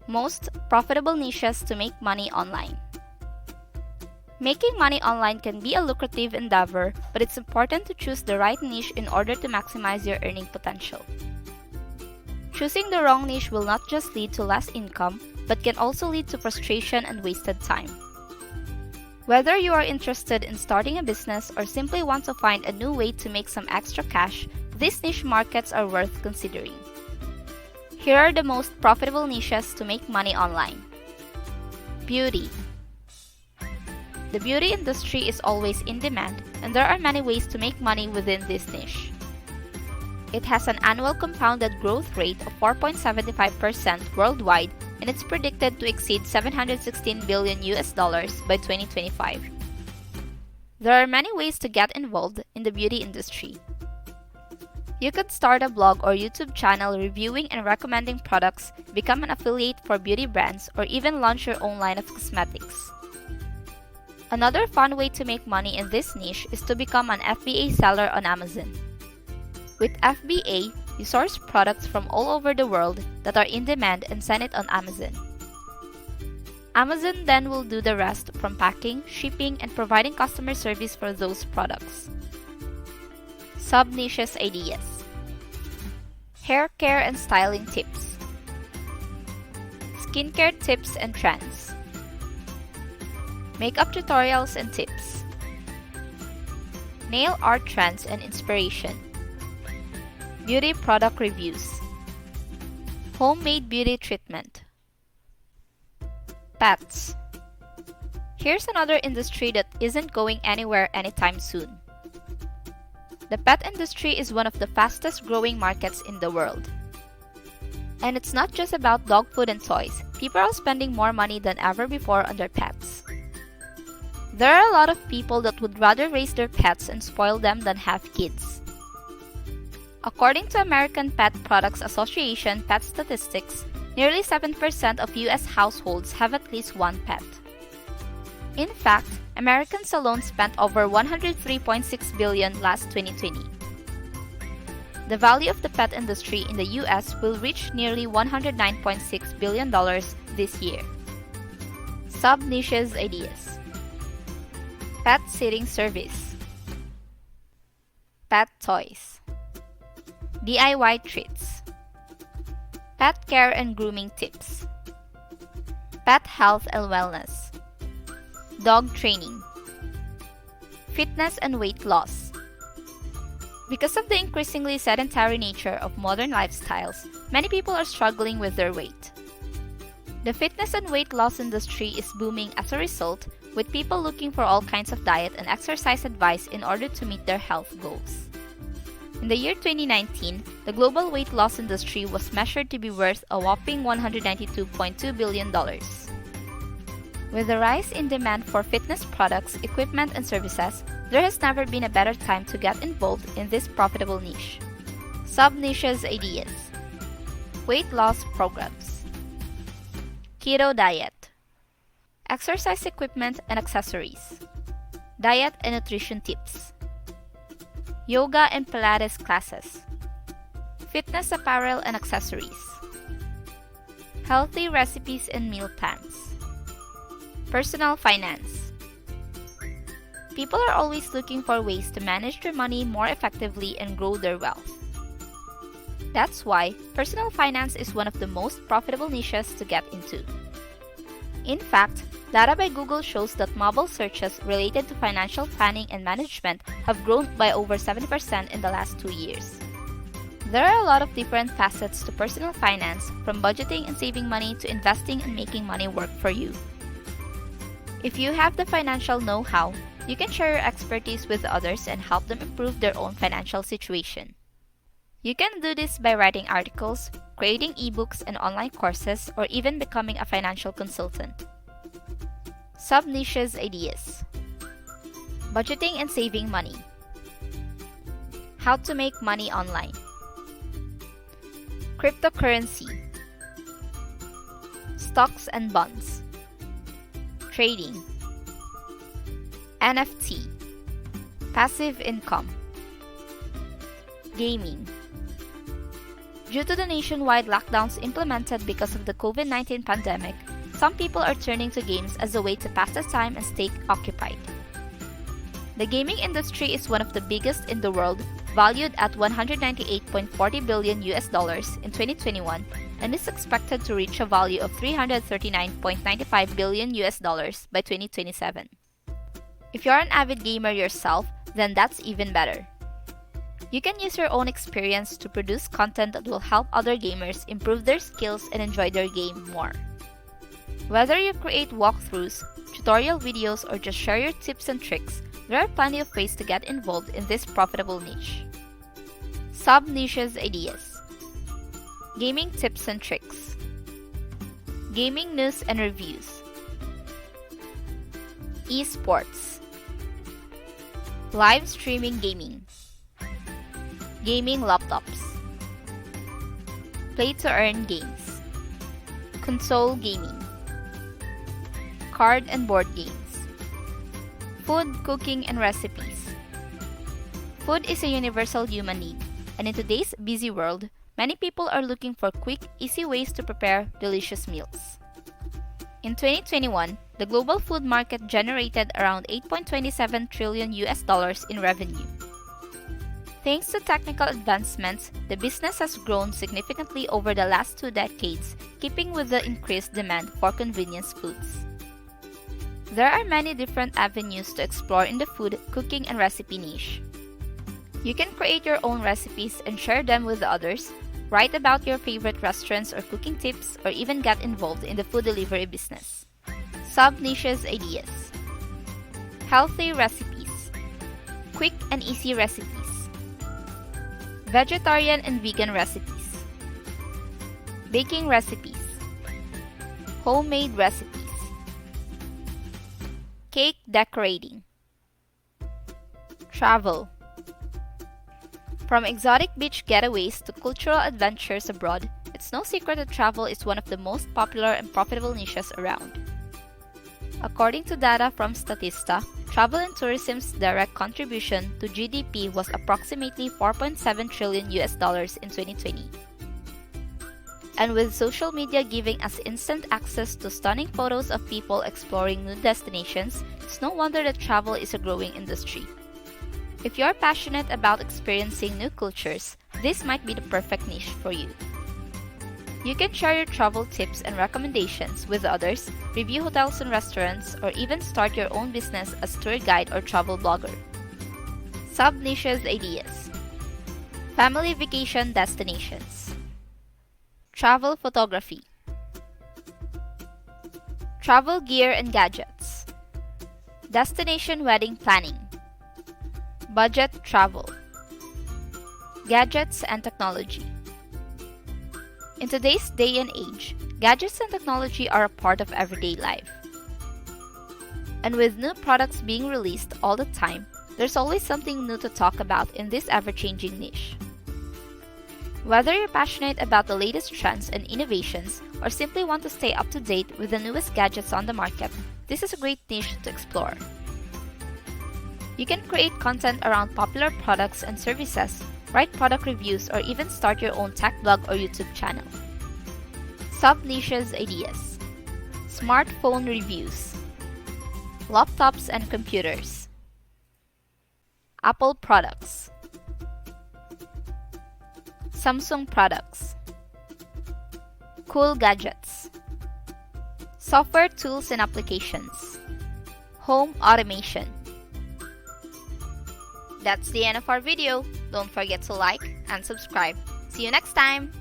Most profitable niches to make money online. Making money online can be a lucrative endeavor, but it's important to choose the right niche in order to maximize your earning potential. Choosing the wrong niche will not just lead to less income, but can also lead to frustration and wasted time. Whether you are interested in starting a business or simply want to find a new way to make some extra cash, these niche markets are worth considering. Here are the most profitable niches to make money online. Beauty. The beauty industry is always in demand, and there are many ways to make money within this niche. It has an annual compounded growth rate of 4.75% worldwide, and it's predicted to exceed $716 billion by 2025. There are many ways to get involved in the beauty industry. You could start a blog or YouTube channel reviewing and recommending products, become an affiliate for beauty brands, or even launch your own line of cosmetics. Another fun way to make money in this niche is to become an FBA seller on Amazon. With FBA, you source products from all over the world that are in demand and send it on Amazon. Amazon then will do the rest from packing, shipping, and providing customer service for those products. Sub-niches ideas. Hair care and styling tips. Skincare tips and trends. Makeup tutorials and tips. Nail art trends and inspiration. Beauty product reviews. Homemade beauty treatment. Pets. Here's another industry that isn't going anywhere anytime soon. The pet industry is one of the fastest growing markets in the world. And it's not just about dog food and toys. People are spending more money than ever before on their pets. There are a lot of people that would rather raise their pets and spoil them than have kids. According to American Pet Products Association pet statistics, nearly 7% of US households have at least one pet. In fact, Americans alone spent over $103.6 billion last 2020. The value of the pet industry in the US will reach nearly $109.6 billion this year. Sub-niches ideas. Pet sitting service. Pet toys. DIY treats. Pet care and grooming tips. Pet health and wellness. Dog training. Fitness and weight loss. Because of the increasingly sedentary nature of modern lifestyles, many people are struggling with their weight. The fitness and weight loss industry is booming as a result, with people looking for all kinds of diet and exercise advice in order to meet their health goals. In the year 2019, the global weight loss industry was measured to be worth a whopping $192.2 billion. With the rise in demand for fitness products, equipment, and services, there has never been a better time to get involved in this profitable niche. Sub-niches ideas. Weight loss programs. Keto diet. Exercise equipment and accessories. Diet and nutrition tips. Yoga and Pilates classes. Fitness apparel and accessories. Healthy recipes and meal plans. Personal finance. People are always looking for ways to manage their money more effectively and grow their wealth. That's why personal finance is one of the most profitable niches to get into. In fact, data by Google shows that mobile searches related to financial planning and management have grown by over 70% in the last 2 years. There are a lot of different facets to personal finance, from budgeting and saving money to investing and making money work for you. If you have the financial know-how, you can share your expertise with others and help them improve their own financial situation. You can do this by writing articles, creating ebooks and online courses, or even becoming a financial consultant. Sub-niches ideas. Budgeting and saving money. How to make money online. Cryptocurrency. Stocks and bonds. Trading. NFT. Passive income. Gaming. Due to the nationwide lockdowns implemented because of the COVID-19 pandemic, some people are turning to games as a way to pass the time and stay occupied. The gaming industry is one of the biggest in the world, valued at $198.40 billion in 2021, and is expected to reach a value of $339.95 billion by 2027. If you're an avid gamer yourself, then that's even better. You can use your own experience to produce content that will help other gamers improve their skills and enjoy their game more. Whether you create walkthroughs, tutorial videos, or just share your tips and tricks, there are plenty of ways to get involved in this profitable niche. Sub-niches ideas. Gaming tips and tricks. Gaming news and reviews. Esports. Live streaming gaming. Gaming laptops. Play-to-earn games. Console gaming. Card and board games. Food, cooking, and recipes. Food is a universal human need, and in today's busy world, many people are looking for quick, easy ways to prepare delicious meals. In 2021, the global food market generated around $8.27 trillion in revenue. Thanks to technical advancements, the business has grown significantly over the last 2 decades, keeping with the increased demand for convenience foods. There are many different avenues to explore in the food, cooking, and recipe niche. You can create your own recipes and share them with others, write about your favorite restaurants or cooking tips, or even get involved in the food delivery business. Sub-niches ideas. Healthy recipes. Quick and easy recipes. Vegetarian and vegan recipes. Baking recipes. Homemade recipes. Cake decorating. Travel. From exotic beach getaways to cultural adventures abroad, it's no secret that travel is one of the most popular and profitable niches around. According to data from Statista, travel and tourism's direct contribution to GDP was approximately $4.7 trillion in 2020. And with social media giving us instant access to stunning photos of people exploring new destinations, it's no wonder that travel is a growing industry. If you're passionate about experiencing new cultures, this might be the perfect niche for you. You can share your travel tips and recommendations with others, review hotels and restaurants, or even start your own business as tour guide or travel blogger. Sub-niches ideas. Family vacation destinations. Travel photography. Travel gear and gadgets. Destination wedding planning. Budget travel. Gadgets and technology. In today's day and age, gadgets and technology are a part of everyday life. And with new products being released all the time, there's always something new to talk about in this ever-changing niche. Whether you're passionate about the latest trends and innovations or simply want to stay up to date with the newest gadgets on the market, this is a great niche to explore. You can create content around popular products and services, write product reviews, or even start your own tech blog or YouTube channel. Sub-niches ideas. Smartphone reviews. Laptops and computers. Apple products. Samsung products. Cool gadgets. Software tools and applications. Home automation. That's the end of our video. Don't forget to like and subscribe. See you next time!